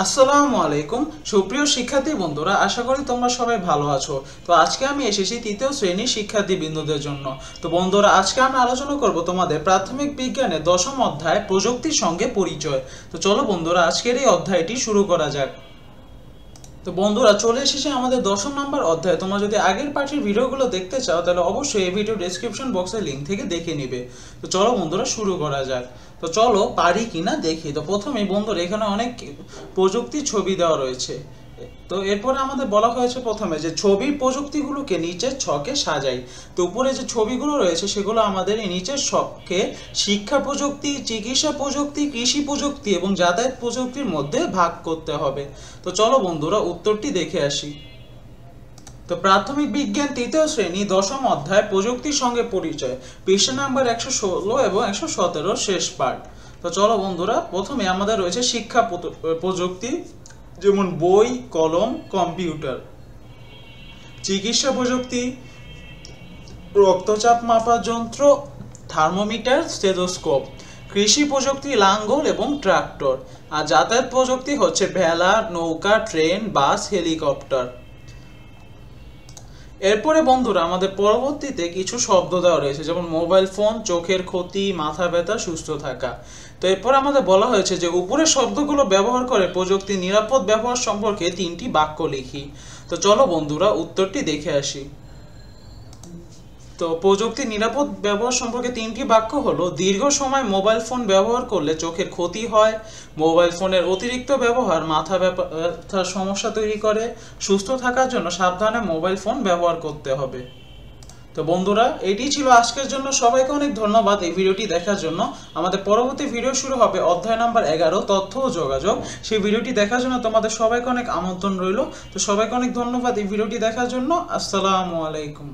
আসসালামু আলাইকুম সুপ্রিয় শিক্ষার্থী বন্ধুরা, আশা করি তোমরা সবাই ভালো আছো। তো আজকে আমি এসেছি তৃতীয় শ্রেণীর শিক্ষার্থী বিন্দুদের জন্য। তো বন্ধুরা, আজকে আমরা আলোচনা করব তোমাদের প্রাথমিক বিজ্ঞানের দশম অধ্যায় প্রযুক্তির সঙ্গে পরিচয়। তো চলো বন্ধুরা, আজকের এই অধ্যায়টি শুরু করা যাক। তো বন্ধুরা, চলে এসেছে আমাদের দশম নম্বর অধ্যায়। তোমরা যদি আগের পাঠের ভিডিওগুলো দেখতে চাও তাহলে অবশ্যই এই ভিডিও ডেসক্রিপশন বক্সের লিঙ্ক থেকে দেখে নিবে। তো চলো বন্ধুরা, শুরু করা যাক। তো চলো পারি কিনা দেখি। তো প্রথমেই বন্ধুরা, এখানে অনেক প্রযুক্তির ছবি দেওয়া রয়েছে। তো এরপরে আমাদের বলা হয়েছে প্রথমে যে ছবির প্রযুক্তিগুলোকে নিচের ছকে সাজাই। তো উপরে যে ছবিগুলো রয়েছে সেগুলো আমাদের এই নিচের ছকে শিক্ষা প্রযুক্তি, চিকিৎসা প্রযুক্তি, কৃষি প্রযুক্তি এবং যাতায়াত প্রযুক্তির মধ্যে ভাগ করতে হবে। তো চলো বন্ধুরা, উত্তরটি দেখে আসি। তো প্রাথমিক বিজ্ঞান তৃতীয় শ্রেণী দশম অধ্যায় প্রযুক্তির সঙ্গে পরিচয়, পৃষ্ঠা নাম্বার 116 এবং 117 শেষ পার্ট। তো চলো বন্ধুরা, প্রথমে আমাদের রয়েছে শিক্ষা প্রযুক্তি, যেমন বই, কলম, কম্পিউটার। চিকিৎসা প্রযুক্তি, রক্তচাপ মাপার যন্ত্র, থার্মোমিটার, স্টেথোস্কোপ। কৃষি প্রযুক্তি, লাঙ্গল এবং ট্রাক্টর। আর যাতায়াত প্রযুক্তি হচ্ছে ভেলা, নৌকা, ট্রেন, বাস, হেলিকপ্টার। এরপরে বন্ধুরা, আমাদের পরবর্তীতে কিছু শব্দ দেওয়া রয়েছে, যেমন মোবাইল ফোন, চোখের ক্ষতি, মাথা ব্যথা, সুস্থ থাকা। তো এরপর আমাদের বলা হয়েছে যে উপরের শব্দগুলো ব্যবহার করে প্রযুক্তির নিরাপদ ব্যবহার সম্পর্কে 3টি বাক্য লিখি। তো চলো বন্ধুরা, উত্তরটি দেখে আসি। তো প্রযুক্তির নিরাপদ ব্যবহার সম্পর্কে 3টি বাক্য হলো: দীর্ঘ সময় মোবাইল ফোন ব্যবহার করলে চোখের ক্ষতি হয়, মোবাইল ফোনের অতিরিক্ত ব্যবহার মাথা ব্যথার সমস্যা তৈরি করে, সুস্থ থাকার জন্য সাবধানে মোবাইল ফোন ব্যবহার করতে হবে। তো বন্ধুরা, এটি ছিল আজকের জন্য। সবাইকে অনেক ধন্যবাদ এই ভিডিওটি দেখার জন্য। আমাদের পরবর্তী ভিডিও শুরু হবে অধ্যায় নাম্বার 11 তথ্য ও যোগাযোগ। সেই ভিডিওটি দেখার জন্য তোমাদের সবাইকে অনেক আমন্ত্রণ রইল। তো সবাইকে অনেক ধন্যবাদ এই ভিডিওটি দেখার জন্য। আসসালামু আলাইকুম।